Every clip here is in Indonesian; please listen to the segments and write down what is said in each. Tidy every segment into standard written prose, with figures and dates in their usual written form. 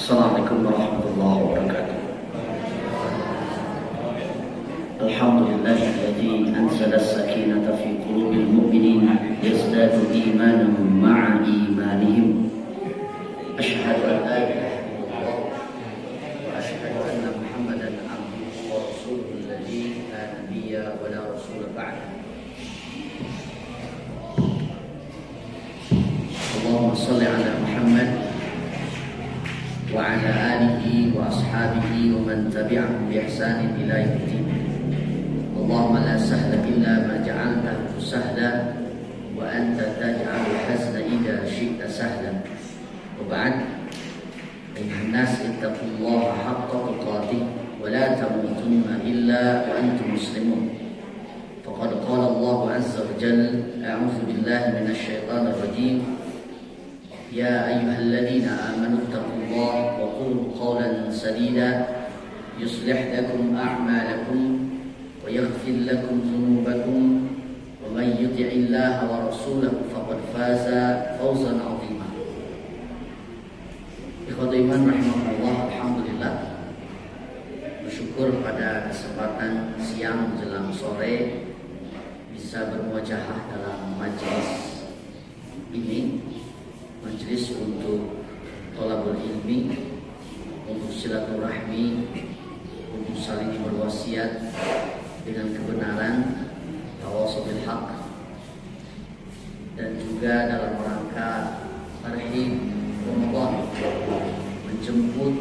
Assalamualaikum warahmatullahi wabarakatuh. Alhamdulillahilladzi anzala as-sakinata fi qulubil mu'minin yazdadu imanan ma'a imanihim. Asyhadu an la ilaha illallah wa asyhadu anna Muhammadan abduhu wa rasuluhu alladzi la nabiyya wa la rasula ba'dahu. Allahumma shalli ala Muhammad wa ala alihi wa ashabihi wa man tabi'ahum bi ihsanin ila yaumiddin. Allahumma la sahla illa ma ja'altahu sahla wa anta taj'alul hazna idza syi'ta sahlan. Wa ba'd, ayyuhan nas ittaqullaha haqqa tuqatih wa la tamutunna illa wa antum muslimun. Faqad qala Allah 'azza wa jalla, a'udzu billahi minasy syaithanir rajim. يا أيها الذين آمنوا اتقوا الله وقولوا قولا سديدا يصلح لكم أعمالكم ويغفر لكم ذنوبكم ومن يطع الله ورسوله فقد فاز فوزا عظيما. Ikhwatul iman rahimahullah, alhamdulillah, bersyukur pada kesempatan siang menjelang sore bisa bermuajahah dalam majelis ini, majelis untuk thalabul ilmi, untuk silaturahmi, untuk saling berwasiat dengan kebenaran, tawassul bil haq, dan juga dalam rangka tarhib Ramadan, menjemput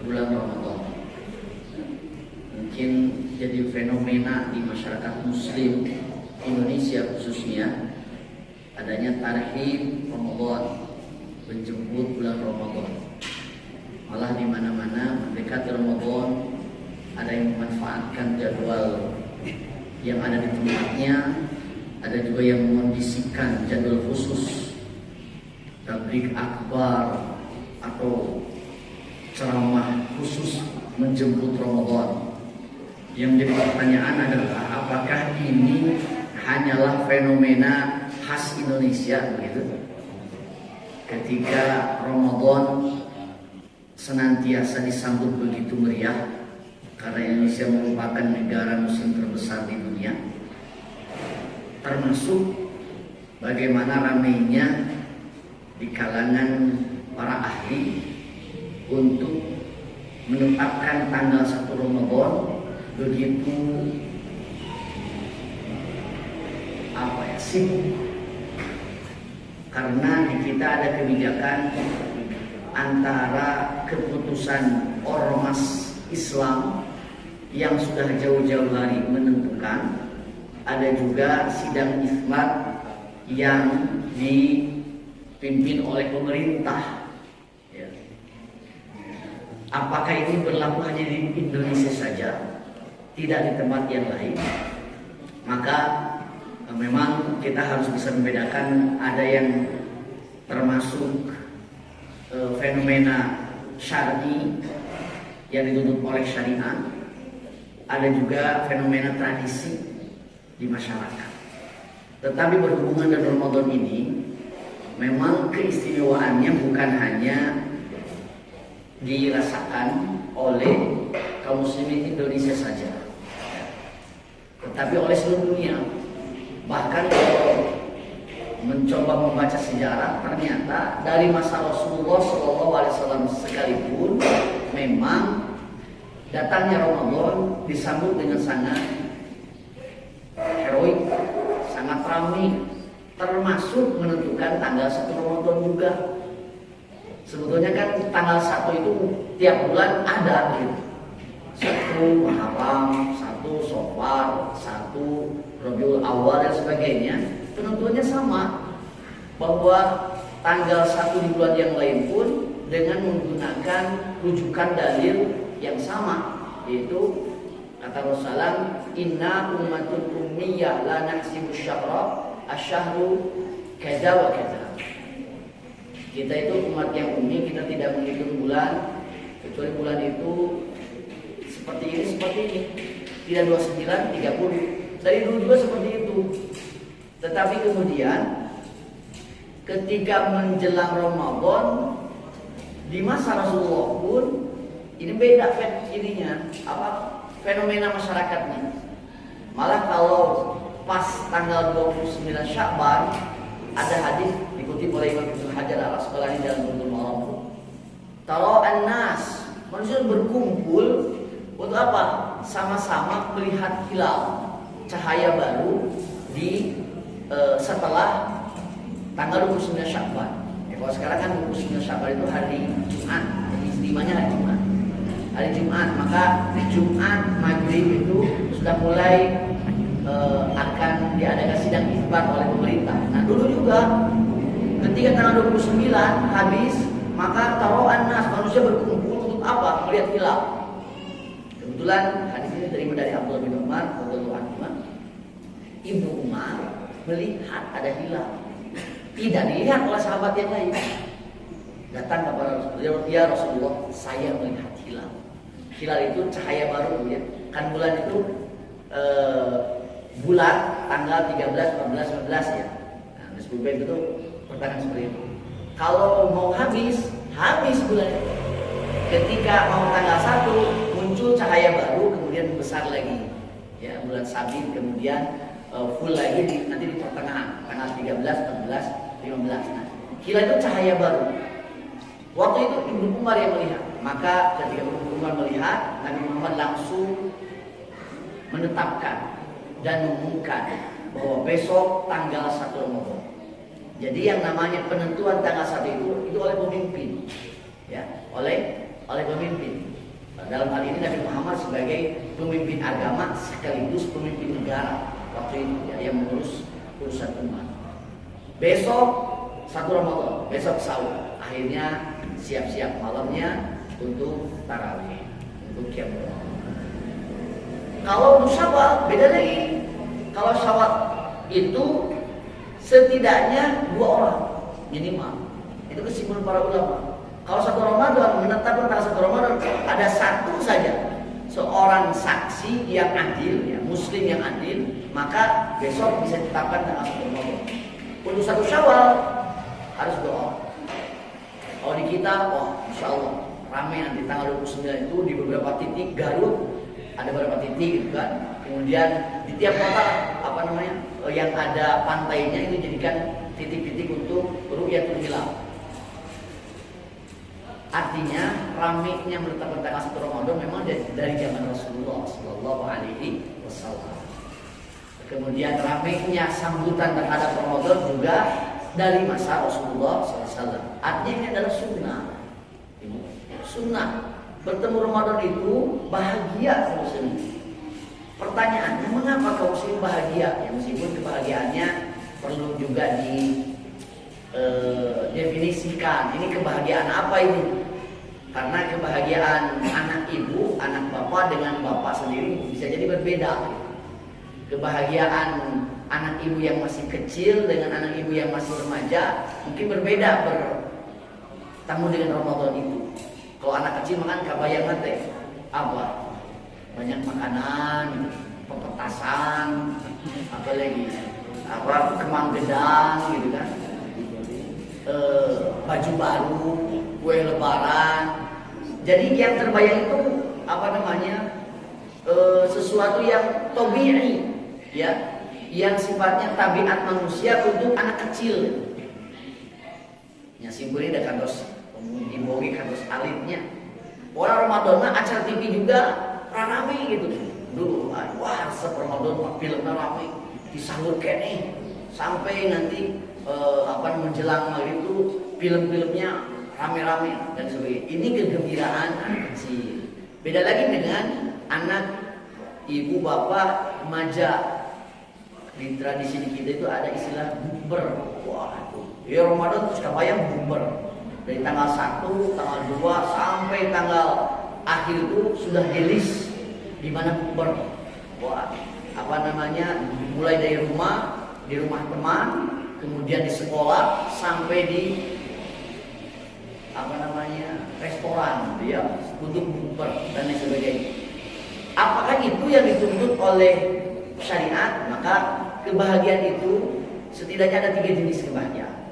bulan Ramadan. Mungkin jadi fenomena di masyarakat muslim Indonesia khususnya adanya tarhib Ramadan, menjemput bulan Ramadan. Malah di mana-mana mendekati Ramadan ada yang memanfaatkan jadwal yang ada di tempatnya, ada juga yang mengondisikan jadwal khusus tabligh akbar atau ceramah khusus menjemput Ramadan. Yang menjadi pertanyaan adalah apakah ini hanyalah fenomena khas Indonesia begitu? Ketika Ramadan senantiasa disambut begitu meriah, karena Indonesia merupakan negara muslim terbesar di dunia, termasuk bagaimana ramainya di kalangan para ahli untuk menetapkan tanggal 1 Ramadan begitu sibuk. Karena di kita ada kebijakan antara keputusan ormas Islam yang sudah jauh-jauh hari menentukan, ada juga sidang isbat yang dipimpin oleh pemerintah. Ya. Apakah ini berlaku hanya di Indonesia saja, tidak di tempat yang lain? Maka memang kita harus bisa membedakan, ada yang termasuk fenomena syar'i yang dituntut oleh syariat, ada juga fenomena tradisi di masyarakat. Tetapi berhubungan dengan Ramadan ini, memang keistimewaannya bukan hanya dirasakan oleh kaum muslimin Indonesia saja, tetapi oleh seluruh dunia. Bahkan kalau mencoba membaca sejarah, ternyata dari masa Rasulullah SAW sekalipun, memang datangnya Ramadan disambut dengan sangat heroik, sangat ramai, termasuk menentukan tanggal 1 Ramadan juga. Sebetulnya kan tanggal 1 itu tiap bulan ada gitu. 1 Muharram, 1 Syawal, 1 Rabiul Awal dan sebagainya, penentuannya sama, bahwa tanggal 1 di bulan yang lain pun dengan menggunakan rujukan dalil yang sama, yaitu kata Rasulullah, inna ummatun ummiyah la nahsibu syahra asyahru kaza wa kaza. Kita itu umat yang ummi, kita tidak menghitung bulan kecuali bulan itu seperti ini, tidak 29, 30. Dari dulu juga seperti itu. Tetapi kemudian ketika menjelang Ramadan Di masa Rasulullah pun ini beda fenomena masyarakatnya. Malah kalau pas tanggal 29 Sya'ban ada hadis dikutip oleh Imam Ibnu Hajar Al-Asqalani dalam Bulughul Maram. Tara'an nas, manusia berkumpul untuk apa? Sama-sama melihat hilal, cahaya baru di setelah tanggal 29 Sya'ban. Kalau sekarang kan 29 Sya'ban itu hari Jumat, jadi istimanya hari Jumat. Hari Jumat, maka Jumat maghrib itu sudah mulai akan diadakan sidang isbat oleh pemerintah. Nah dulu juga ketika tanggal 29 habis, maka taruhan nas, manusia berkumpul untuk apa? Melihat hilal. Kebetulan hadis ini diterima dari Abdullah bin Umar radhiyallahu anhu. Ibnu Umar melihat ada hilal, tidak dilihat oleh sahabat yang lain. Datang kepada Rasulullah, ya Rasulullah, saya melihat hilal. Hilal itu cahaya baru, ya. Kan bulan itu bulan tanggal 13, 14, 15 ya. Nah, disebutkan itu pertanyaan seperti itu. Kalau mau habis bulan itu. Ketika mau tanggal 1 muncul cahaya baru, kemudian besar lagi. Ya, bulan Sabit, kemudian full lagi nanti di pertengahan tanggal 13, 14, 15. Nah, hilal itu cahaya baru. Waktu itu Ibnu Umar yang melihat. Maka ketika Ibnu Umar melihat, Nabi Muhammad langsung menetapkan dan mengumumkan bahwa besok tanggal 1 Ramadan. Jadi yang namanya penentuan tanggal 1 itu oleh pemimpin, ya, oleh pemimpin. Dalam hal ini Nabi Muhammad sebagai pemimpin agama sekaligus pemimpin negara waktu itu, ya, yang mengurus urusan umat. Besok 1 Ramadan, besok sahur. Akhirnya siap-siap malamnya untuk tarawih, untuk qiyamul lail. Kalau untuk Syawal beda lagi. Kalau Syawal itu setidaknya 2 orang minimal. Itu kesimpulan para ulama. Kalau 1 Ramadan menetapkan tanggal 1 Ramadan ada satu saja seorang saksi yang adil, ya, Muslim yang adil, maka besok bisa ditetapkan tanggal 1 Ramadan. Untuk 1 Syawal harus 2 orang. Kalau di kita, insya Allah ramai nanti tanggal 29 itu di beberapa titik Garut. Ada beberapa titik gitu kan. Kemudian di tiap kota yang ada pantainya itu jadikan titik-titik untuk ru'yatul hilal. Artinya ramainya menetapkan tanggal 1 Ramadan memang dari zaman Rasulullah sallallahu alaihi wasallam. Kemudian ramainya sambutan terhadap Ramadan juga dari masa Rasulullah sallallahu alaihi wasallam. Artinya ini adalah sunnah. Sunnah. Bertemu Ramadan itu bahagia kaum muslimin. Pertanyaannya, mengapa kaum muslimin bahagia? Ya, meskipun kebahagiaannya perlu juga definisikan. Ini kebahagiaan apa ini? Karena kebahagiaan anak ibu, anak bapak dengan bapak sendiri bisa jadi berbeda. Kebahagiaan anak ibu yang masih kecil dengan anak ibu yang masih remaja mungkin berbeda bertemu dengan Ramadan itu. Kalau anak kecil makan kabayang teh apa? Banyak makanan, pepetasan, apalagi kemang gedang gitu kan, baju baru, kue lebaran. Jadi yang terbayang itu sesuatu yang tabi'i, ya, yang sifatnya tabiat manusia untuk anak kecil. Ya, simpulnya ada kantos dibogi kantos alitnya. Orang Ramadan mah acara TV juga rame gitu. Dulu wah Ramadan filmnya rame, disambut kene sampai nanti menjelang maghrib itu film-filmnya rame-rame dan sebagainya. Ini kegembiraan anak kecil. Beda lagi dengan anak ibu bapak remaja. Di tradisi kita itu ada istilah bukber. Wah, ya Ramadan terus kebayang bukber. Dari tanggal 1, tanggal 2 sampai tanggal akhir itu sudah rilis di mana bukber. Wah, mulai dari rumah, di rumah teman, kemudian di sekolah sampai di restoran, ya, untuk bukber dan lain sebagainya. Apakah itu yang dituntut oleh syariat? Maka kebahagiaan itu setidaknya ada 3 jenis kebahagiaan.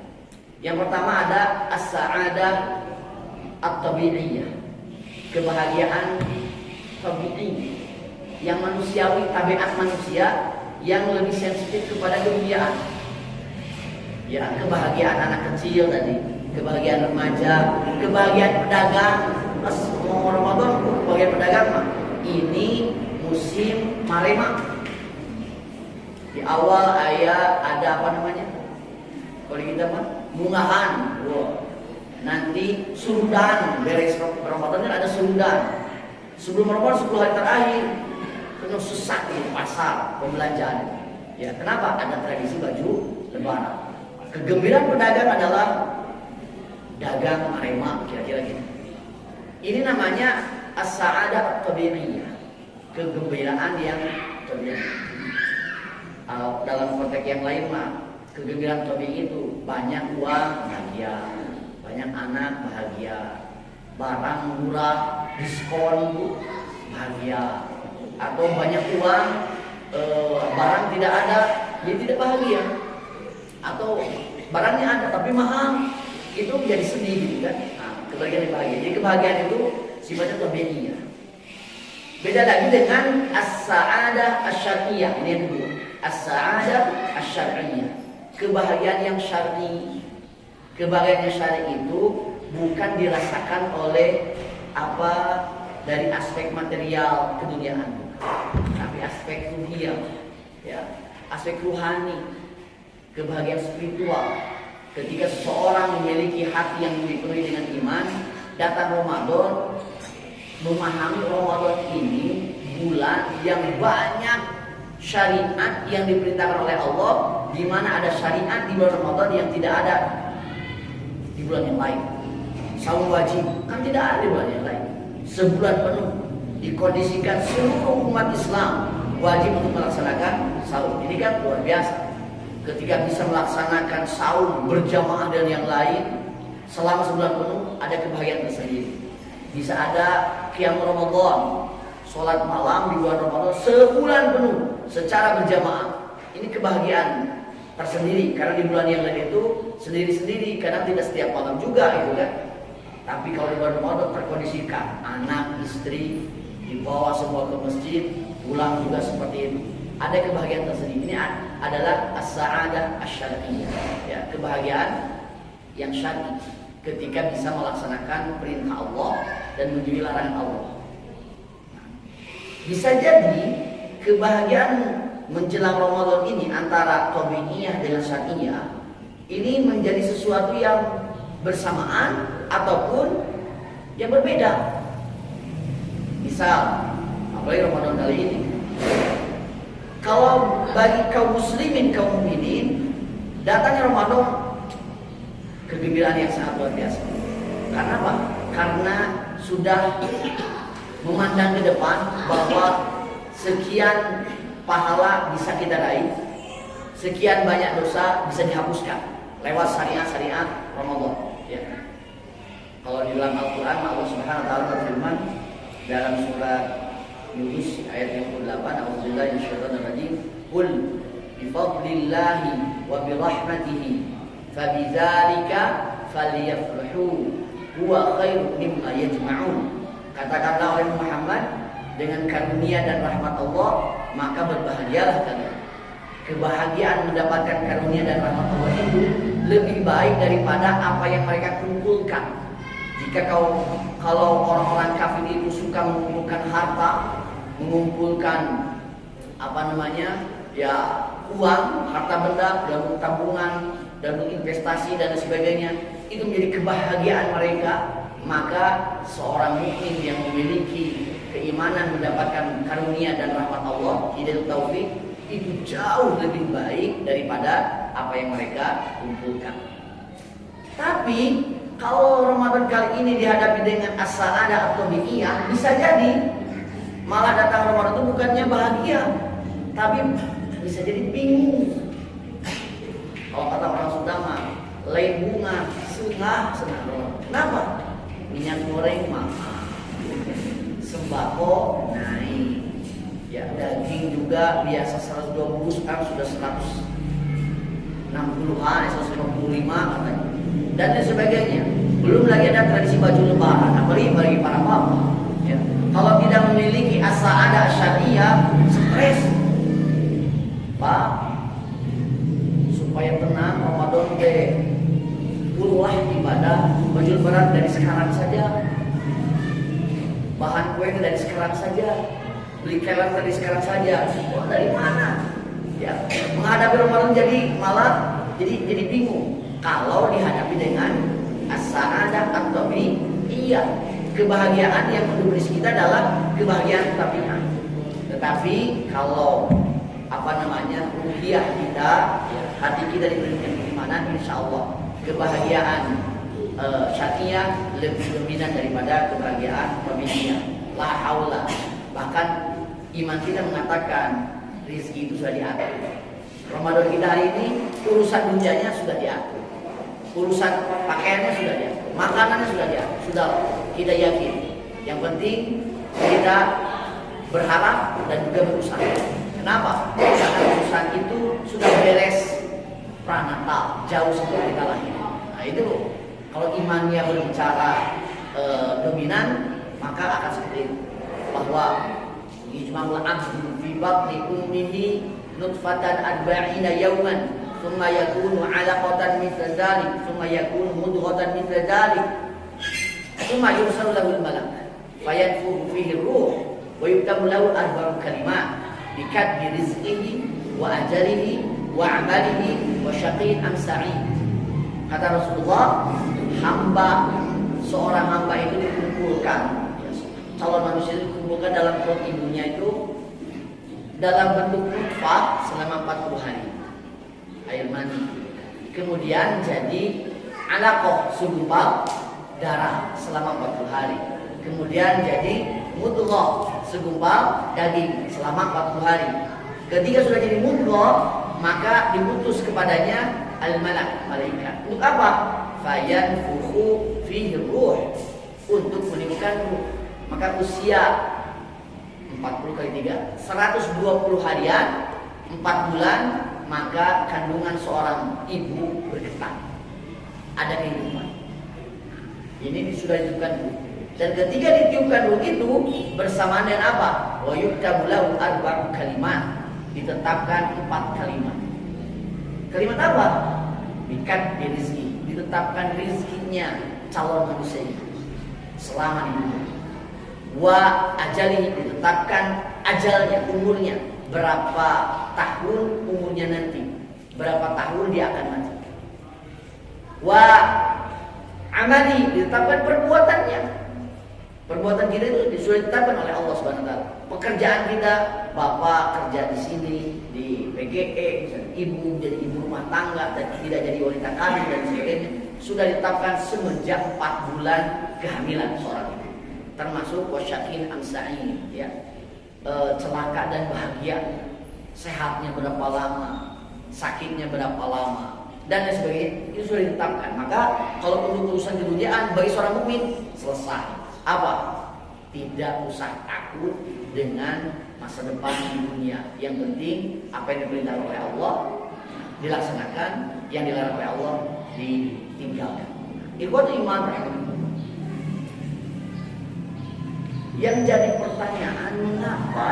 Yang pertama ada as-sa'adah at-tabi'iyah, kebahagiaan tabi'i, yang manusiawi, tabiat manusia yang lebih sensitif kepada kemuliaan. Ya, kebahagiaan anak kecil tadi, kebahagiaan remaja, kebahagiaan pedagang. Pas mau Ramadan, kebahagiaan pedagang mah ini musim marema. Di awal ada apa namanya? Kalau kita mah mungahan. Wow. Nanti surudan, beres Ramadan kan ada surudan. Sebelum Ramadan 10 hari terakhir penuh sesak di pasar pembelanjaan. Ya, kenapa? Ada tradisi baju lebaran. Kegembiraan pedagang adalah dagang marema, kira-kira gitu. Ini namanya as-sa'adah at-tabi'iyah, kegembiraan yang tabi'i. Dalam konteks yang lain mah, kegembiraan tabi'i itu banyak uang bahagia, banyak anak bahagia, barang murah, diskon bahagia, atau banyak uang, barang tidak ada, dia tidak bahagia, atau barangnya ada tapi mahal, itu menjadi sedih gitu kan. Nah, kebahagiaan yang bahagia. Jadi kebahagiaan itu sifatnya tabi'iyah. Beda lagi dengan as-sa'adah asy-syar'iyyah. Ini yang kedua, as-sa'adah asy-syar'iyyah, kebahagiaan yang syar'i. Kebahagiaan yang syar'i itu bukan dirasakan oleh apa dari aspek material keduniaan, tapi aspek ruhiyah, ya, aspek ruhani, kebahagiaan spiritual. Ketika seseorang memiliki hati yang dipenuhi dengan iman, datang Ramadan, memahami Ramadan ini bulan yang banyak syariat yang diperintahkan oleh Allah, di mana ada syariat di bulan Ramadan yang tidak ada di bulan yang lain. Saum wajib kan tidak ada di bulan yang lain. Sebulan penuh dikondisikan seluruh umat Islam wajib untuk melaksanakan saum. Ini kan luar biasa. Ketika bisa melaksanakan saum berjamaah dan yang lain selama sebulan penuh, ada kebahagiaan tersendiri. Bisa ada qiyam Ramadan, sholat malam di bulan Ramadan sebulan penuh secara berjamaah. Ini kebahagiaan tersendiri, karena di bulan yang lain itu sendiri-sendiri, kadang tidak setiap malam juga gitu kan. Tapi kalau di bulan Ramadan terkondisikan, anak, istri dibawa semua ke masjid, pulang juga seperti itu. Ada kebahagiaan tersendiri. Ini adalah as-sa'adah asy-syar'iyyah, ya, kebahagiaan yang syar'i ketika bisa melaksanakan perintah Allah dan menjauhi larangan Allah. Bisa jadi kebahagiaan menjelang Ramadan ini antara tabi'iyah dengan syar'iyyah ini menjadi sesuatu yang bersamaan ataupun yang berbeda. Misal, apalagi Ramadan kali ini, kalau bagi kaum muslimin, kaum mukminin, datangnya Ramadan kegembiraan yang sangat luar biasa. Karena apa? Karena sudah memandang ke depan bahwa sekian pahala bisa kita raih, sekian banyak dosa bisa dihapuskan lewat syariat-syariat Ramadan. Ya. Kalau di dalam Al-Quran, Allah Subhanahu Wa Taala berfirman dalam surat Yunus ayat yang ke-8, A'udzubillahi minasyaitonirrajim, "Qul bi fadlillahi wa bi rahmatihi fabidzalika falyafrahu huwa khairum mimma yajma'un." Katakanlah oleh Muhammad, dengan karunia dan rahmat Allah maka berbahagialah kalian. Kebahagiaan mendapatkan karunia dan rahmat Allah itu lebih baik daripada apa yang mereka kumpulkan. Jika kalau orang-orang kafir itu suka mengumpulkan harta, mengumpulkan apa namanya, ya, uang, harta benda dalam tabungan dan investasi dan sebagainya, itu menjadi kebahagiaan mereka, maka seorang mukmin yang memiliki keimanan mendapatkan karunia dan rahmat Allah, hidayah taufik, itu jauh lebih baik daripada apa yang mereka kumpulkan. Tapi kalau Ramadan kali ini dihadapi dengan as-sa'adah at-tabi'iyah, bisa jadi malah datang Ramadan itu bukannya bahagia, tapi bisa jadi bingung. Kalau kata orang Sunda mah, lain bunga, senang. Kenapa? Minyak goreng mahal, sembako naik, ya, daging juga biasa 120, sekarang sudah 160-an, 155 katanya, dan lain sebagainya. Belum lagi ada tradisi baju lebaran, apalagi bagi para bapak. Ya. Kalau tidak memiliki as-sa'adah syariah, stres. Pak, supaya tenang Ramadan deh. Ulah ibadah baju lebaran dari sekarang saja. Bahan kue dari sekarang saja. Beli kelak dari sekarang saja. Oh, dari mana? Ya, menghadapi Ramadan malah jadi bingung. Kalau dihadapi dengan as-sa'adah at-tabi'iyah, kebahagiaan yang menurut kita adalah kebahagiaan tabiat. Tetapi kalau ruhiyah kita, hati kita diberikan keimanan, insya Allah kebahagiaan syariah lebih dominan daripada kebahagiaan tabi'iyah. La haula. Bahkan iman kita mengatakan rezeki itu sudah diatur. Ramadan kita hari ini urusan dunianya sudah diatur, urusan pakaiannya sudah diatur, makanannya sudah diatur, sudah kita yakin. Yang penting kita berharap dan juga berusaha. Kenapa? Karena urusan itu sudah beres pranatal, jauh sebelum kita lahir. Nah itu kalau imannya berbicara dominan, maka akan seperti itu. Bahwa ijma'ul abdu fi batni ummihi nutfatan arba'ina yawman thumma yakunu 'alaqatan mithla dhalik thumma yakunu mudghatan mithla dhalik thumma yursalu lahu al-malak fayanfukhu fihi ar-ruh wa yuktabu lahu arba'u kalimat bikatbi rizqihi wa ajalihi wa 'amalihi wa syaqiyyin am sa'id. Kata Rasulullah, seorang hamba itu dikumpulkan, calon manusia itu dikumpulkan dalam perut ibunya itu dalam bentuk nutfah selama 40 hari, air mani, kemudian jadi alaqah, segumpal darah selama 40 hari, kemudian jadi mudghah, segumpal daging selama 40 hari. Ketika sudah jadi mudghah, maka diutus kepadanya al-malak, malaikat. Untuk apa? Fayanfukhu fihi ruh, untuk menimbulkan ruh. Maka usia 40 kali 3 120 harian, 4 bulan, maka kandungan seorang ibu bergetar, ada kehidupan. Ini sudah ditiupkan ruh. Dan ketika ditiupkan ruh itu bersamaan dengan apa? Wa yuktabu lahu arba'u kalimat, ditetapkan 4 kalimat. Kalimat apa? Bikat rizki, ditetapkan rizkinya calon manusia itu selama hidup. Wa ajali, ditetapkan ajalnya, umurnya, berapa tahun umurnya nanti, berapa tahun dia akan mati. Wa amali, ditetapkan perbuatannya. Perbuatan kita itu sudah ditetapkan oleh Allah Subhanahu wa taala. Pekerjaan kita, bapak kerja di sini di PGE, ibu jadi ibu rumah tangga dan tidak jadi wanita kandung dan sebagainya, sudah ditetapkan semenjak 4 bulan kehamilan seorang ibu. Termasuk wasyakin amsa'in, ya, celaka dan bahagia, sehatnya berapa lama, sakitnya berapa lama, dan lain sebagainya, itu sudah ditetapkan. Maka kalau untuk urusan keduniaan bagi seorang mukmin selesai. Apa? Tidak usah takut dengan masa depan di dunia. Yang penting apa yang diperintahkan oleh Allah dilaksanakan, yang dilarang oleh Allah ditinggalkan. Ikhwatul iman, yang jadi pertanyaan, mengapa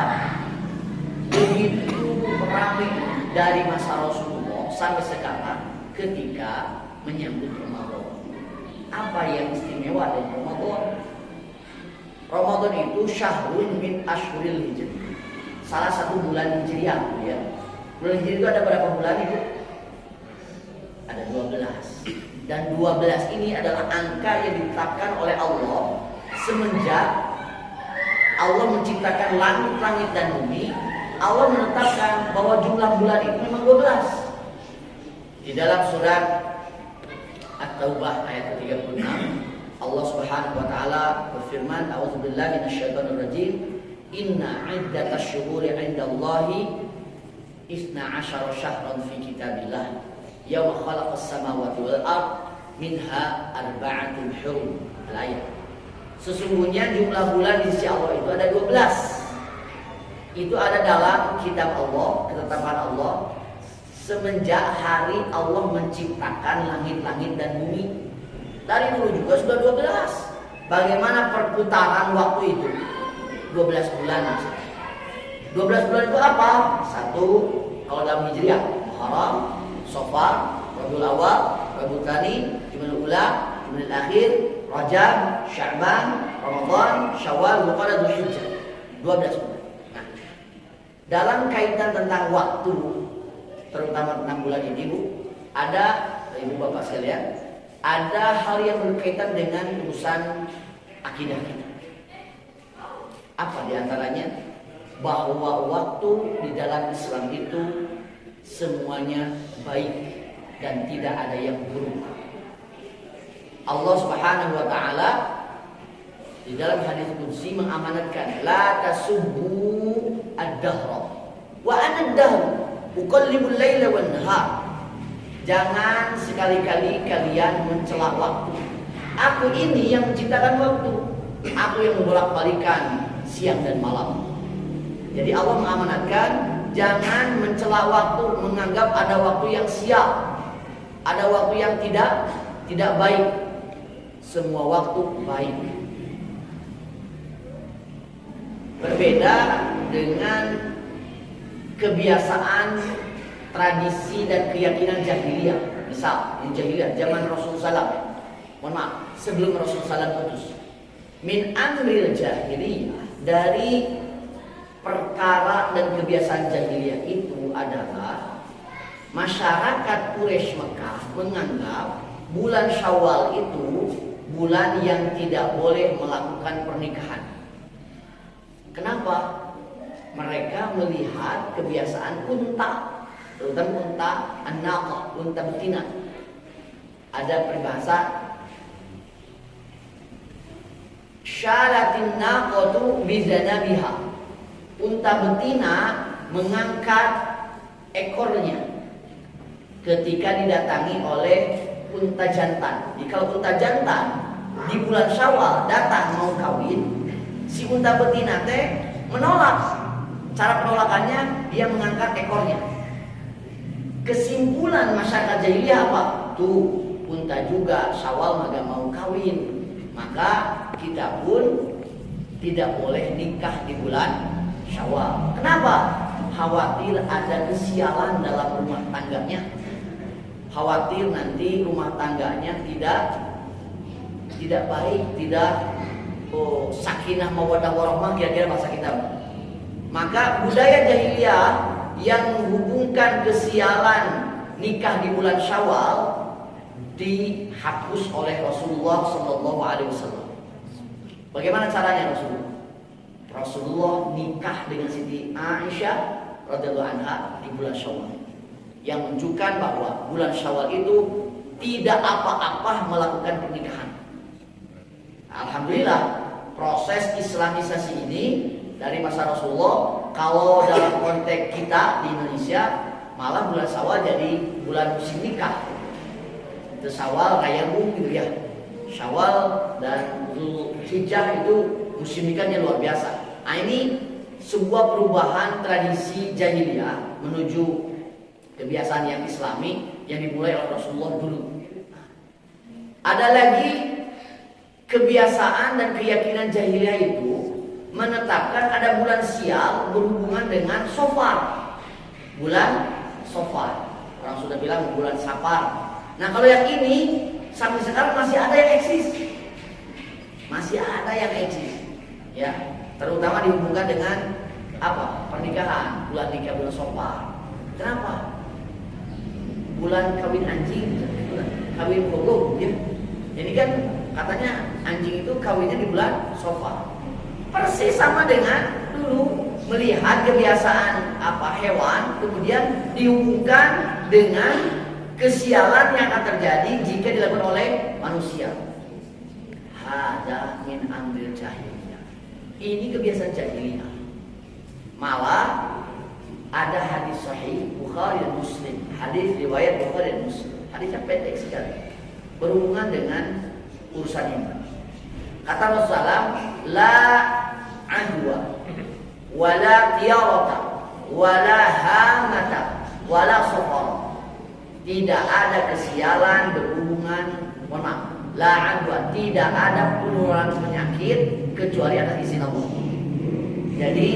begitu ramai dari masa Rasulullah sampai sekarang ketika menyambut Ramadan? Apa yang istimewa dari Ramadan? Ramadan itu syahrun min ashuril hijri, salah satu bulan hijriah, ya. Bulan hijriah itu ada berapa bulan itu? Ada 12. Dan 12 ini adalah angka yang ditetapkan oleh Allah semenjak Allah menciptakan langit-langit dan bumi. Allah menetapkan bahwa jumlah bulan itu memang 12. Di dalam surat At-Taubah ayat 36, Allah Subhanahu wa taala berfirman, "A'udzubillahi minasyaitonir rajim. Inna 'iddatash syuhuri 'indallahi 12 syahran fi kitabillah. Yauma khalaqas samawati wal ard minha arba'atun hurum." Ayat. Sesungguhnya jumlah bulan di sisi Allah itu ada 12. Itu ada dalam kitab Allah, ketetapan Allah semenjak hari Allah menciptakan langit-langit dan bumi. Dari dulu juga sudah 12. Bagaimana perputaran waktu itu? 12 bulan. 12 bulan itu apa? Satu, kalau dalam Hijriah, Muharram, Safar, Rabiul Awal, Rabiul Tsani, Jumadil Ula, Jumadil Akhir, Rajab, Sya'ban, Ramadan, Syawal, Dzulqa'dah, Dzulhijjah. 12 bulan. Nah, dalam kaitan tentang waktu, terutama tentang bulan ini, Bu, ada Ibu Bapak sekalian, ada hal yang berkaitan dengan urusan akidah kita. Apa diantaranya? Bahwa waktu di dalam Islam itu semuanya baik dan tidak ada yang buruk. Allah Subhanahu wa taala di dalam hadis qudsi mengamanatkan la tasubbu ad-dahra wa ana ad-dahr uqallibul laila wan nahar. Jangan sekali-kali kalian mencela waktu. Aku ini yang menciptakan waktu. Aku yang membolak-balikan siang dan malam. Jadi Allah mengamanatkan jangan mencela waktu, menganggap ada waktu yang sial, ada waktu yang tidak baik. Semua waktu baik. Berbeda dengan kebiasaan, tradisi dan keyakinan jahiliyah. Misal di jahiliyah zaman Rasulullah SAW. Mohon maaf, sebelum Rasulullah SAW putus. Min amril jahiliyah, dari perkara dan kebiasaan jahiliyah itu adalah masyarakat Quraisy Mekah menganggap bulan Syawal itu bulan yang tidak boleh melakukan pernikahan. Kenapa? Mereka melihat kebiasaan unta, terutama unta an-naqah, unta betina. Ada peribahasa syalatin naqatu bizanabiha. Unta betina mengangkat ekornya ketika didatangi oleh unta jantan. Kalau unta jantan di bulan Syawal datang mau kawin, si unta betina teh menolak. Cara penolakannya dia mengangkat ekornya. Kesimpulan masyarakat jahiliyah apa? Tuh, unta juga Syawal agak mau kawin, maka kita pun tidak boleh nikah di bulan Syawal. Kenapa? Khawatir ada kesialan dalam rumah tangganya. Khawatir nanti rumah tangganya tidak baik, tidak sakinah mawaddah warahmah, kira-kira bahasa kita. Maka budaya jahiliyah yang menghubungkan kesialan nikah di bulan Syawal dihapus oleh Rasulullah SAW. Bagaimana caranya Rasulullah? Rasulullah nikah dengan Siti Aisyah radhiyallahu anha di bulan Syawal, yang menunjukkan bahwa bulan Syawal itu tidak apa-apa melakukan pernikahan. Alhamdulillah, proses Islamisasi ini dari masa Rasulullah, kalau dalam konteks kita di Indonesia, malah bulan Syawal jadi bulan musim nikah. Itu Syawal, Rayabung gitu ya. Syawal dan Dzulhijjah itu musim nikahnya luar biasa. Nah, ini sebuah perubahan tradisi jahiliyah menuju kebiasaan yang Islami yang dimulai oleh Rasulullah dulu. Ada lagi kebiasaan dan keyakinan jahiliyah itu menetapkan ada bulan sial berhubungan dengan Safar. Bulan Safar. Orang sudah bilang bulan Safar. Nah, kalau yang ini sampai sekarang masih ada yang eksis. Masih ada yang eksis. Ya, terutama dihubungkan dengan apa? Pernikahan, bulan nikah, bulan Safar. Kenapa? Bulan kawin anjing, bulan kawin burung, ya. Jadi kan katanya anjing itu kawinnya di bulan Safar. Persis sama dengan dulu melihat kebiasaan apa hewan, kemudian dihubungkan dengan kesialan yang akan terjadi jika dilakukan oleh manusia. Hada min amril jahiliyah. Ini kebiasaan jahiliyah. Malah ada hadis sahih Bukhari dan Muslim, hadis riwayat Bukhari dan Muslim. Hadisnya pendek sekali, berhubungan dengan urusan ini. Kata Rasulullah, la adwa, wala tiyarata, wala hamata, wala safar. Tidak ada kesialan berhubungan dengan, mohon maaf, la adwa, tidak ada penularan penyakit kecuali atas izin Allah. Jadi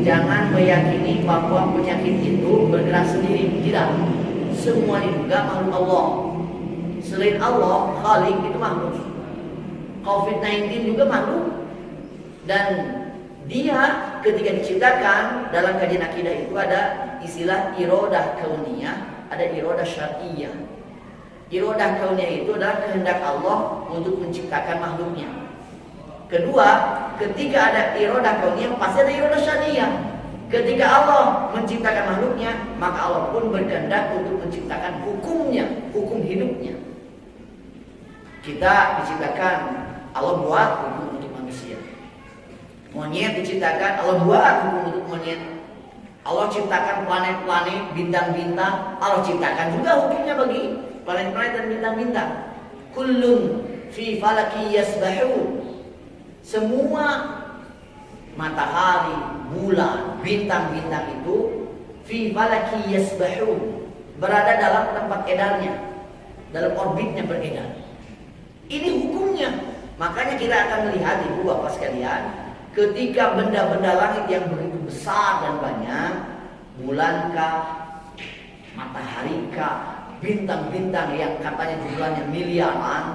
jangan meyakini bahwa penyakit itu bergerak sendiri, tidak. Semua juga makhluk Allah. Selain Allah, Khalik itu makhluk. COVID-19 juga makhluk. Dan dia ketika diciptakan, dalam kajian akidah itu ada istilah irodah kauniyah, ada irodah syar'iyah. Irodah kauniyah itu adalah kehendak Allah untuk menciptakan makhluknya. Kedua, ketika ada irodah kauniyah pasti ada irodah syar'iyah. Ketika Allah menciptakan makhluknya, maka Allah pun berkehendak untuk menciptakan hukumnya, hukum hidupnya. Kita diciptakan, Allah buat hukum untuk manusia. Monyet diciptakan, Allah buat hukum untuk monyet. Allah ciptakan planet-planet, bintang-bintang, Allah ciptakan juga hukumnya bagi planet-planet dan bintang-bintang. Kullun fi falaki yasbahun. Semua matahari, bulan, bintang-bintang itu fi falaki yasbahun, berada dalam tempat edarnya, dalam orbitnya beredar. Ini hukumnya. Makanya kita akan melihat, ibu bapak sekalian, ketika benda-benda langit yang begitu besar dan banyak, bulankah, mataharikah, bintang-bintang yang katanya jumlahnya miliaran,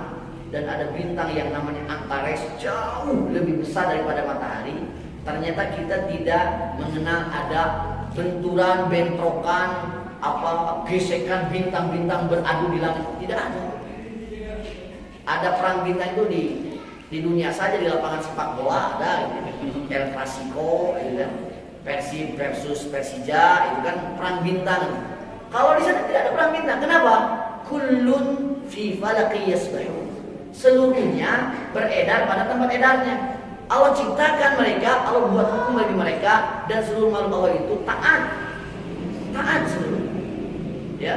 dan ada bintang yang namanya Antares jauh lebih besar daripada matahari, ternyata kita tidak mengenal ada benturan, bentrokan, gesekan bintang-bintang beradu di langit. Tidak ada. Ada perang bintang itu di dunia saja, di lapangan sepak bola ada gitu. El Clasico gitu kan. Persib versus Persija itu kan perang bintang. Kalau di sana tidak ada perang bintang. Kenapa? Kullun fi falaqi yasbahun. Seluruhnya beredar pada tempat edarnya. Allah ciptakan mereka, Allah buat hukum bagi mereka, dan seluruh makhluk Allah itu taat. Taat seluruhnya. Ya,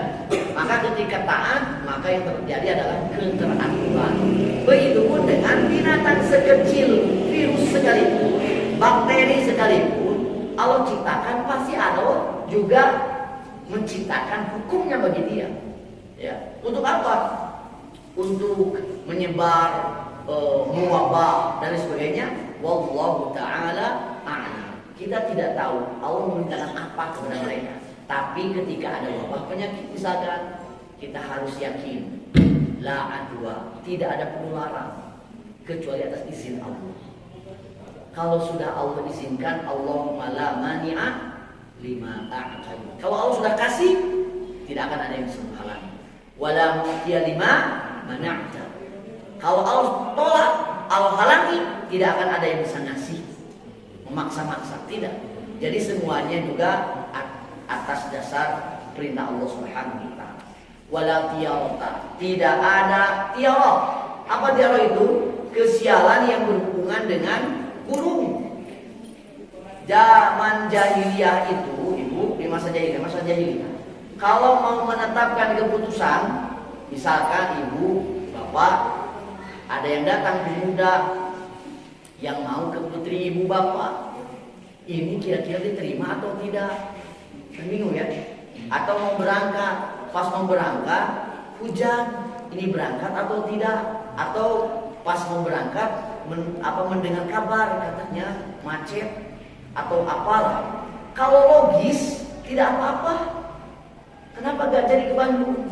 maka ketika taat, maka yang terjadi adalah keteraturan. Begitupun dengan binatang sekecil, virus sekalipun, bakteri sekalipun, Allah ciptakan pasti Allah juga menciptakan hukumnya bagi dia. Ya, untuk apa? Untuk menyebar, mewabah dan sebagainya. Wallahu ta'ala a'lam. Kita tidak tahu Allah memberikan apa kepada mereka. Tapi ketika ada wabah penyakit misalkan, kita harus yakin la adwa, tidak ada penularan kecuali atas izin Allah. Kalau sudah Allah izinkan, Allahumma la mani'a lima a'tayt. Kalau Allah sudah kasih, tidak akan ada yang bisa menghalangi. Wala mu'tiya lima mana'ta. Kalau Allah tolak, Allah halangi, tidak akan ada yang bisa ngasih, memaksa-maksa, tidak. Jadi semuanya juga atas dasar perintah Allah Subhanahu wa taala. Wala tiyarata, tidak ada tiara. Apa tiara itu? Kesialan yang berhubungan dengan burung. Zaman jahiliyah itu, ibu, di masa jahiliyah, kalau mau menetapkan keputusan, misalkan ibu, bapak, ada yang datang pemuda yang mau ke putri ibu bapak, ini kira-kira diterima atau tidak? Bingung ya? Atau mau berangkat, pas mau berangkat hujan, ini berangkat atau tidak? Atau pas mau berangkat mendengar kabar katanya macet atau apalah. Kalau logis tidak apa-apa. Kenapa gak jadi ke Bandung?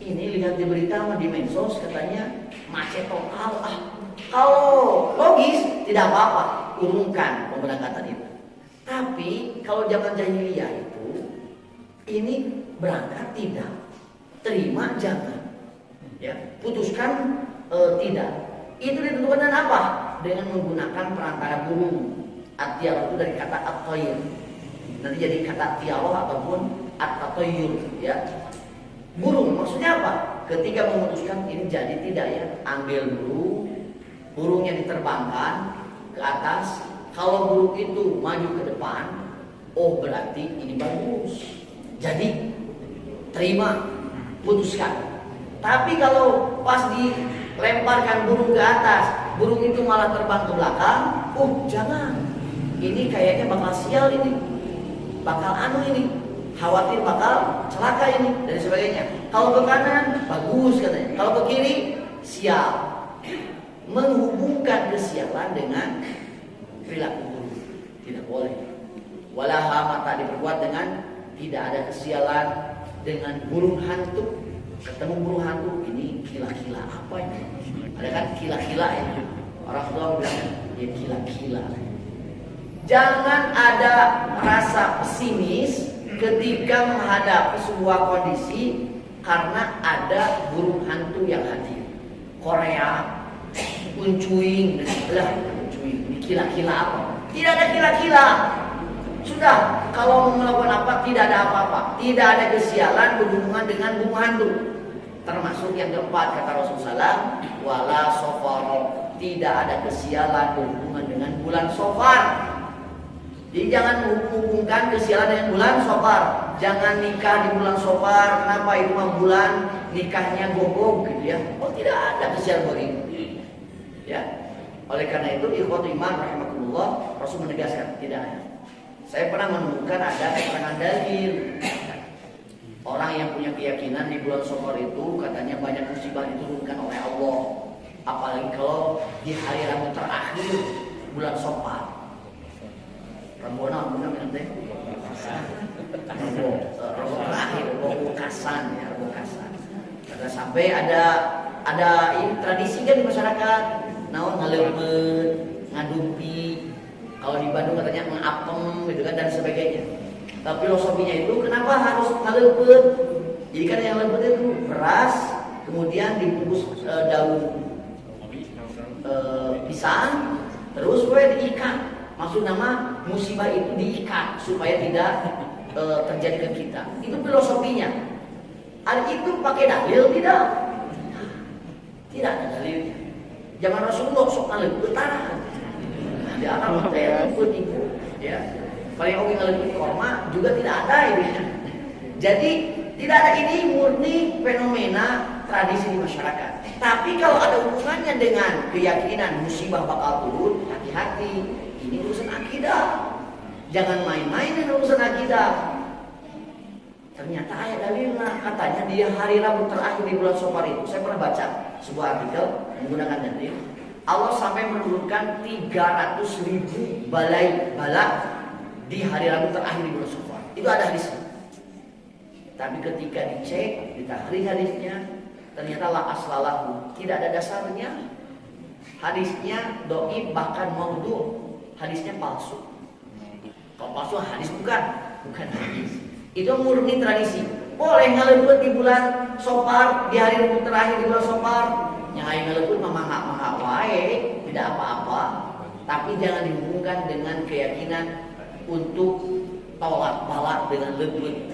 Ini lihat di berita di medsos katanya macet total. Kalau logis tidak apa-apa, urungkan pemberangkatan itu. Tapi kalau zaman jahiliyah itu, ini berangkat tidak, terima jangan, ya putuskan tidak. Itu ditentukan dengan apa? Dengan menggunakan perantara burung. At-tiyarah itu dari kata at-tayr, nanti jadi kata tiyarah ataupun at-tatayyur, ya. Burung maksudnya apa? Ketika memutuskan ini jadi tidak, ya, ambil dulu, burungnya diterbangkan ke atas. Kalau burung itu maju ke depan, oh berarti ini bagus, jadi terima, putuskan. Tapi kalau pas dilemparkan burung ke atas, burung itu malah terbang ke belakang, oh jangan, ini kayaknya bakal sial, ini bakal ini. khawatir bakal celaka ini dan sebagainya. Kalau ke kanan bagus katanya, kalau ke kiri sial. Menghubungkan kesialan dengan perilaku buruk tidak boleh. Walaha mata diperkuat dengan tidak ada kesialan dengan burung hantu. Ketemu burung hantu ini kila-kila apa ini? Ada kan kila-kila ini. Orang tua bilang ya kila-kila. Jangan ada rasa pesimis ketika menghadapi sebuah kondisi karena ada burung hantu yang hadir. Korea, kuncuing, lah kuncuing, ini kila-kila apa? Tidak ada kila-kila. Sudah, kalau mau melakukan apa, tidak ada apa-apa. Tidak ada kesialan berhubungan dengan burung hantu. Termasuk yang keempat kata Rasulullah, wala sofar, tidak ada kesialan berhubungan dengan bulan Safar. Jadi jangan menghubungkan kesialan dengan bulan Safar. Jangan nikah di bulan Safar. Kenapa itu mah bulan nikahnya gogong gitu ya? Oh tidak ada kesialan begitu. Ya. Oleh karena itu ikhwatu iman rahimakumullah, Rasul menegaskan tidak ada. Saya pernah menemukan ada keterangan dalil. Orang yang punya keyakinan di bulan Safar itu katanya banyak musibah diturunkan oleh Allah. Apalagi kalau di hari Rabu terakhir bulan Safar. Rabbona benar teh. Rabu terakhir, Rabu Kasan ya, Rabu Kasan. Karena sampai ada ini tradisi kan di masyarakat, naon ngaleupet, ngadumpi. Kalau di Bandung katanya ngapem gitu kan dan sebagainya. Tapi filosofinya itu kenapa harus ngaleupet? Jadi kan yang lepet itu beras, kemudian dibungkus daun pisang, terus diikat. Maksud nama musibah itu diikat supaya tidak terjadi ke kita. Itu filosofinya. Ada itu pakai dalil tidak? Tidak ada dalilnya. Jangan Rasulullah sok ngaliput tanah. Ada anak saya ikut ibu, ya. Paling oke ngaliput korma juga tidak ada ini. Jadi tidak ada, ini murni fenomena tradisi di masyarakat. Tapi kalau ada hubungannya dengan keyakinan musibah bakal turun, hati-hati. Ini urusan akidah. Jangan main-main dengan urusan akidah. Ternyata ayat dalilnya katanya di hari Rabu terakhir di bulan Safar itu, saya pernah baca sebuah artikel menggunakan dalil, Allah sampai menurunkan 300.000 bala di hari Rabu terakhir di bulan Safar. Itu ada hadisnya. Tapi ketika dicek di tahrir hadisnya, ternyata la aslalahu, tidak ada dasarnya. Hadisnya dhaif bahkan maudhu. Hadisnya palsu. Kalau palsu hadis bukan hadis. Itu murni tradisi. Boleh ngalebut di bulan Safar, di hari Rabu terakhir di bulan Safar. Nyai ngalebut mah wae, tidak apa-apa. Tapi jangan dihubungkan dengan keyakinan untuk tolak balak dengan lebut,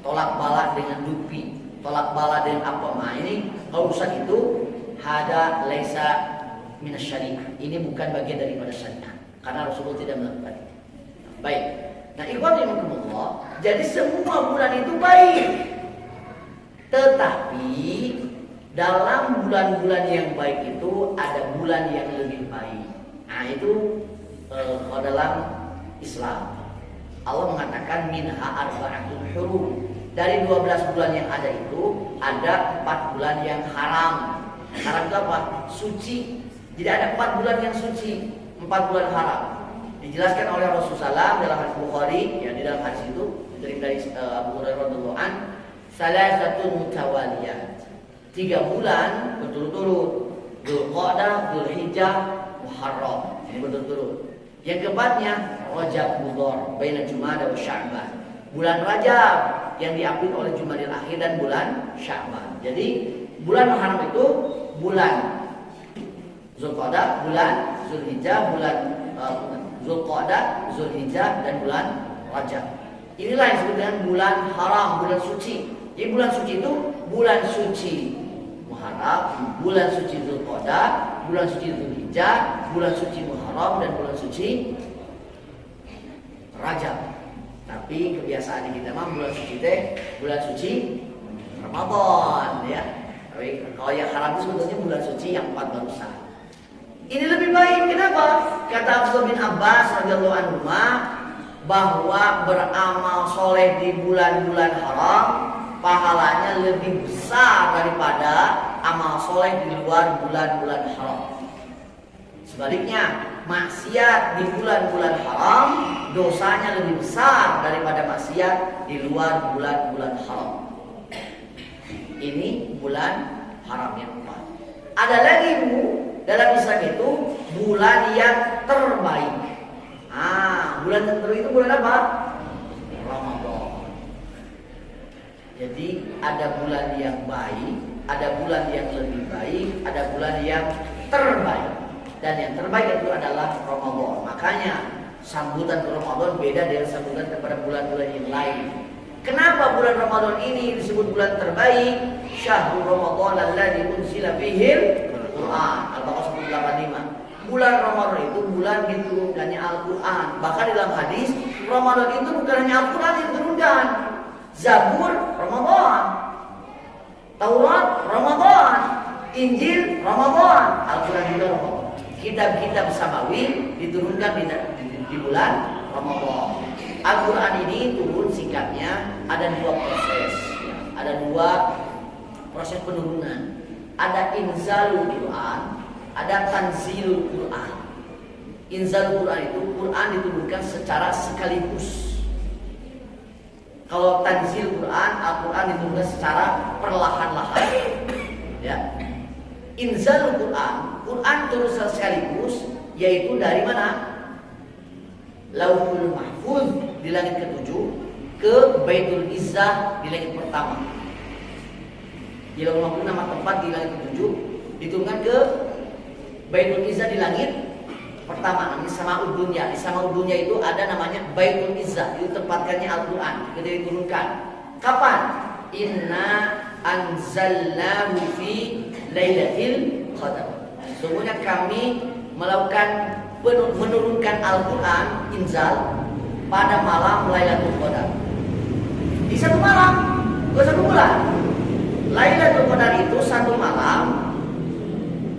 tolak balak dengan dupi, tolak balak dengan apa? Nah ini kalau urusan itu hada laisa minas syariah. Ini bukan bagian daripada syariah. Karena Rasulullah tidak melakukan itu. Baik. Nah, ikhwan rahimakumullah, jadi semua bulan itu baik. Tetapi dalam bulan-bulan yang baik itu ada bulan yang lebih baik. Nah, itu kalau dalam Islam Allah mengatakan minha arba'atul hurum. Dari 12 bulan yang ada itu ada 4 bulan yang haram. Haram itu apa? Suci. Jadi ada 4 bulan yang suci. 4 bulan haram dijelaskan oleh Rasulullah dalam hadis Bukhari, ya, di dalam hadis itu dari Abu Hurairah radhiyallahu an, salasatun mutawaliyat, 3 bulan berturut-turut, Dzulqa'dah, Dzulhijjah, Muharram, ini berturut-turut. Yang keempatnya Rajab Mudhar, baina Jumada wa Sya'ban, bulan Rajab yang diambil oleh Jumadil Akhir dan bulan Sya'ban. Jadi bulan haram itu bulan Dzulqa'dah, bulan Dzulhijjah, bulan Dzulqa'dah, Dzulhijjah dan bulan Rajab. Inilah yang disebut dengan bulan haram, bulan suci. Jadi bulan suci itu bulan suci Muharram, bulan suci Dzulqa'dah, bulan suci Dzulhijjah, bulan suci Muharram dan bulan suci Rajab. Tapi kebiasaan kita mah bulan suci teh bulan suci Ramadan, ya. Tapi kalau yang haram itu sebetulnya bulan suci yang 4 barusan. Ini lebih baik. Kenapa? Kata Abdullah bin Abbas radhiyallahu anhu, bahwa beramal soleh di bulan-bulan haram pahalanya lebih besar daripada amal soleh di luar bulan-bulan haram. Sebaliknya, maksiat di bulan-bulan haram dosanya lebih besar daripada maksiat di luar bulan-bulan haram. Ini bulan haram yang keempat. Ada lagi dalam Islam itu bulan yang terbaik. Bulan terbaik itu bulan apa? Ramadan. Jadi ada bulan yang baik, ada bulan yang lebih baik, ada bulan yang terbaik. Dan yang terbaik itu adalah Ramadan. Makanya sambutan ke Ramadan beda dengan sambutan kepada bulan-bulan yang lain. Kenapa bulan Ramadan ini disebut bulan terbaik? Syahrul Ramadan alladzi unzila fihil Quran. Al-Baqarah 185. Bulan Ramadan itu bulan diturunkannya Al-Quran. Bahkan dalam hadis, Ramadan itu bukan hanya Al-Quran yang diturunkan. Zabur Ramadan, Taurat Ramadan, Injil Ramadan, Al-Quran juga Ramadan. Kitab-kitab samawi diturunkan di bulan Ramadan. Al-Quran ini turun singkatnya ada dua proses. Ada dua proses penurunan. Ada inzalul Quran, ada tanzilul Quran. Inzalul Quran itu Quran diturunkan secara sekaligus. Kalau tanzil Quran, Al-Quran diturunkan secara perlahan-lahan. Ya. Inzalul Quran, Quran turun secara sekaligus, yaitu dari mana? Lauhul Mahfuz di langit ke-7 ke Baitul Izzah di langit pertama. Di Lauhul Mahfuz nama tempat di langit ke-7 diturunkan ke Baitul Izzah di langit pertama, namanya Sama'ud Dunya. Di Sama'ud Dunya itu ada namanya Baitul Izzah, itu tempatkannya Al-Quran ketika diturunkan. Kapan? Inna anzalnahu fi lailatul qadar. Sesungguhnya kami melakukan menurunkan Al-Quran inzal pada malam Lailatul Qadar. Di satu malam, bukan satu bulan. Lailatul Qadar itu satu malam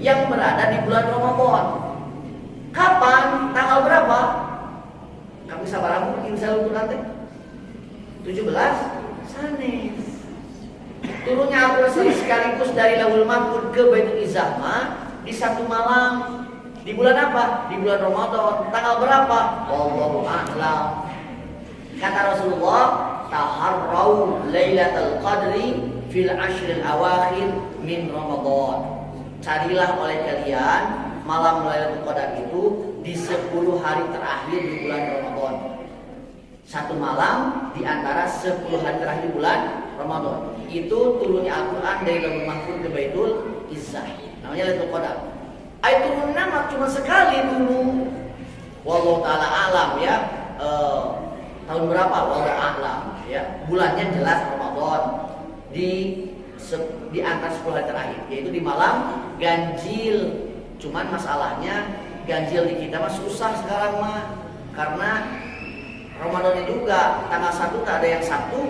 yang berada di bulan Ramadan. Kapan? Tanggal berapa? Kamu sabar aku inzal itu nanti 17 Sanes. Turunnya Al-Quran sekaligus dari Lauhul Mahfuz ke Baitul Izzah di satu malam. Di bulan apa? Di bulan Ramadan. Tanggal berapa? Wallahu a'lam. Kata Rasulullah, taharrau lailatul qadri fil ashril awakhir min Ramadan. Carilah oleh kalian malam Lailatul Qadar itu di 10 hari terakhir di bulan Ramadan. Satu malam di antara 10 hari terakhir di bulan Ramadan. Itu turunnya Al-Quran dari Lauhul Mahfuz ke Baitul Izzah. Namanya Lailatul Qadar. Ayat turunnya cuma sekali dulu. Wallahu ta'ala alam ya. Tahun berapa? Wallahu a'lam ya. Bulannya jelas Ramadan di antara 10 hari terakhir, yaitu di malam ganjil. Cuman masalahnya ganjil di kita mah susah sekarang mah, karena Ramadannya juga tanggal 1 tak ada yang Sabtu,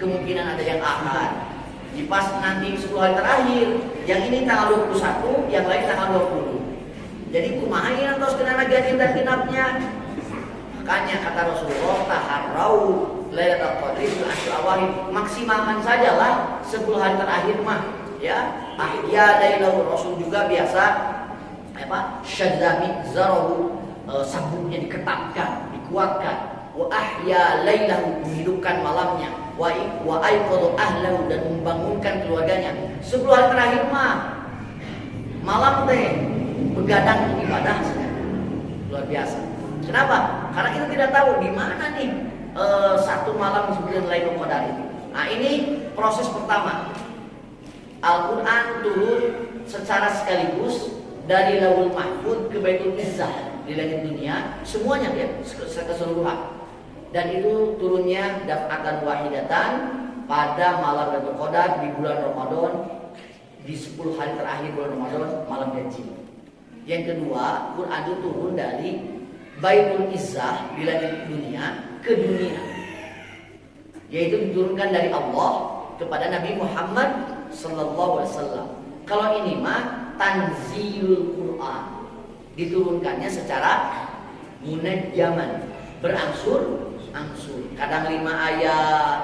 kemungkinan ada yang Ahad. Di pas nanti 10 hari terakhir, yang ini tanggal 21, yang lain tanggal 20. Jadi kumahain atau sekenana ganjil dan genapnya. Makanya kata Rasulullah, taharrau Lailatul Qadri fil ashr awakhir, maksimalkan sajalah 10 hari terakhir mah ya. Ahya lailahu, Rasul juga biasa syadzami zarahu, sabuknya diketatkan, dikuatkan. Wa ahya lailahu, menghidupkan malamnya. Wa aiqadha ahlahu, dan membangunkan keluarganya. 10 hari terakhir mah malam teh begadang ibadah saja. Luar biasa. Kenapa? Karena kita tidak tahu di mana nih satu malam disebutkan Lailatul Qadar itu. Nah, ini proses pertama. Al-Quran turun secara sekaligus dari Lauhul Mahfuz ke Baitul Izzah di langit dunia, semuanya ya, keseluruhan. Dan itu turunnya daf'atan wahidatan pada malam Lailatul Qadar di bulan Ramadan, di 10 hari terakhir bulan Ramadan, malam ganjil. Yang kedua, Quran itu turun dari Baitul Izzah di langit dunia ke dunia, yaitu diturunkan dari Allah kepada Nabi Muhammad sallallahu alaihi wasallam. Kalau ini mah tanzilul Quran, diturunkannya secara munajjaman, berangsur angsur. Kadang 5 ayat,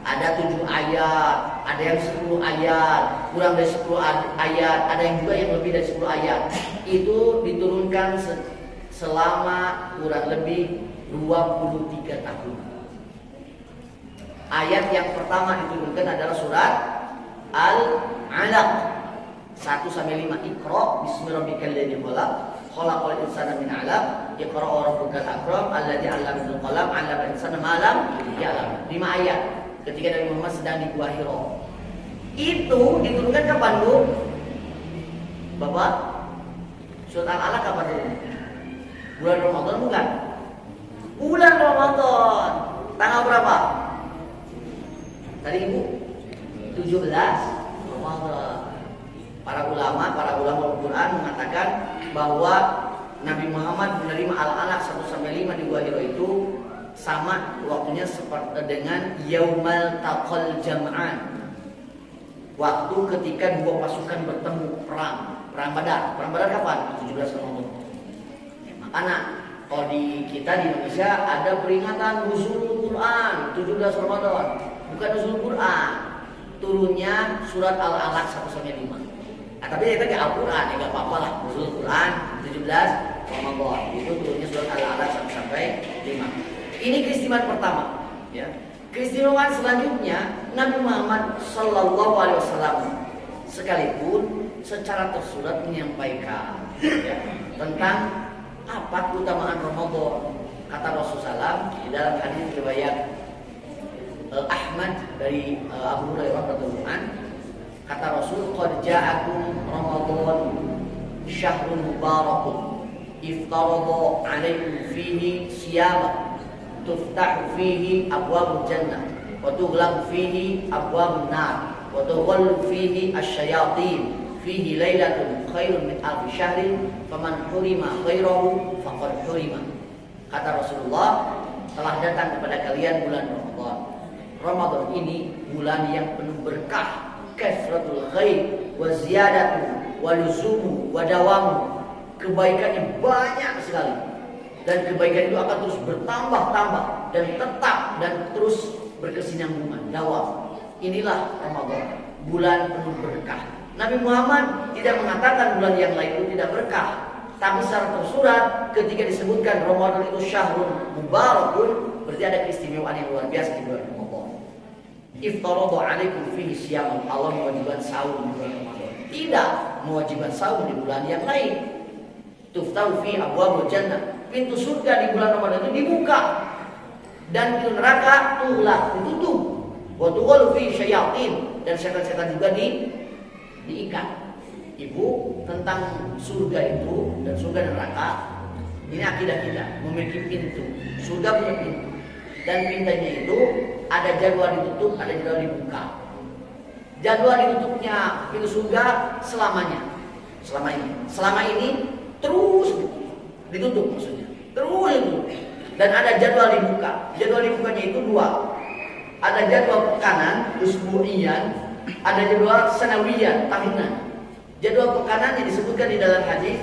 ada 7 ayat, ada yang 10 ayat, kurang dari 10 ayat, ada yang juga yang lebih dari 10 ayat. Itu diturunkan selama kurang lebih 23 tahun. Ayat yang pertama diturunkan adalah surat Al-Alaq 1-5. Iqra bismi rabbikal ladzi khalaq, khalaqal insana min 'alaq, iqra wa rabbukal akram alladzi 'allama bil qalam 'allamal insana ma lam ya'lam. 5 ayat ketika Nabi Muhammad sedang di Gua Hira. Itu diturunkan kapan, Bu? Bapak? Surat Al-Alaq kapan dulu? Bulan Ramadan bukan? Bulan Ramadan. Tanggal berapa? Tadi Ibu? 17 Ramadan. Para ulama Al-Quran mengatakan bahwa Nabi Muhammad menerima Al-Alaq 1-5 di Gua Hira itu sama waktunya seperti dengan Yaumal Taqal Jam'an. Waktu ketika dua pasukan bertemu perang Badar. Perang Badar kapan? 17 Ramadan. Makanya kalau di kita di Indonesia ada peringatan nuzulul Quran 17 Ramadan. Bukan nuzulul Quran, turunnya surat Al-Alaq 1-5. Nah, tapi kita ke Al-Quran, ya gak apa-apa lah. Nuzulul Quran 17 Ramadan. Itu turunnya surat Al-Alaq 1-5. Ini keistimewaan pertama, ya. Keistimewaan selanjutnya, Nabi Muhammad Sallallahu Alaihi Wasallam sekalipun secara tersurat menyampaikan, ya, tentang apa keutamaan Ramadan. Kata Rasulullah SAW di dalam hadis riwayat Ahmad dari Abu Hurairah radhiyallahu anhu, kata Rasul, "Qad ja'akum Ramadan syahrun mubarakun iftarada 'alaikum fihi siyama tuftahu fihi abwabul jannah wa tughlaqu fihi abwabun nar wa tughallu fihi asyayatin fihi lailatun khairun min alfi syahrin faman hurima khairahu faqad hurima." Kata Rasulullah, telah datang kepada kalian bulan Ramadan. Ramadan ini bulan yang penuh berkah, kasratul khair wa ziyadatu wa luzumu wa dawamu. Kebaikannya banyak sekali. Dan kebaikan itu akan terus bertambah-tambah dan tetap dan terus berkesinambungan, dawam. Inilah Ramadan, bulan penuh berkah. Nabi Muhammad tidak mengatakan bulan yang lain itu tidak berkah, tapi secara tersurat ketika disebutkan Ramadan itu syahrun mubarakun, berarti ada keistimewaan yang luar biasa di bulan Ramadan. Iftarada 'alaikum fihi siyam, Allah mewajibkan saum di bulan Ramadan. Tidak mewajibkan saum di bulan yang lain. Tuftahu fi abwabul jannah, pintu surga di bulan Ramadan itu dibuka dan pintu neraka ditutup. Wa tughallu fi syayatin, dan setan-setan juga diikat. Ibu, tentang surga itu dan surga dan neraka, ini akidah kita, memiliki pintu. Surga punya pintu, dan pintunya itu ada jadwal ditutup, ada jadwal dibuka. Jadwal ditutupnya pintu surga selamanya, selama ini terus ditutup, maksudnya terus ditutup. Dan ada jadwal dibuka. Jadwal dibukanya itu 2. Ada jadwal pekanan usbu'iyan, ada jadwal sanawiyan, tahunan. Jadwal pekanannya disebutkan di dalam hadis,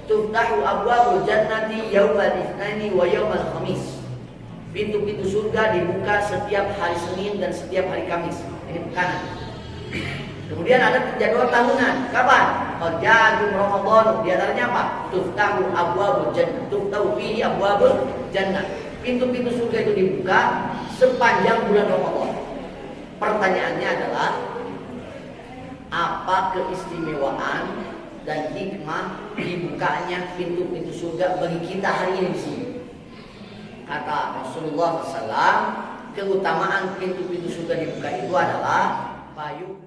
tuftahu abwabul jannati yaumal itsnaini wa yaumal khamis. Pintu-pintu surga dibuka setiap hari Senin dan setiap hari Kamis. Ini pekanan. Kemudian ada jadwal tahunan. Kapan? Qadja'akum Ramadan. Di antaranya apa? Tuftahu abwabul jannah. Tuftahu fihi abwabul jannah. Pintu-pintu surga itu dibuka sepanjang bulan Ramadan. Pertanyaannya adalah, apa keistimewaan dan hikmah dibukanya pintu-pintu surga bagi kita hari ini di sini? Kata Rasulullah SAW, keutamaan pintu-pintu surga dibuka itu adalah payung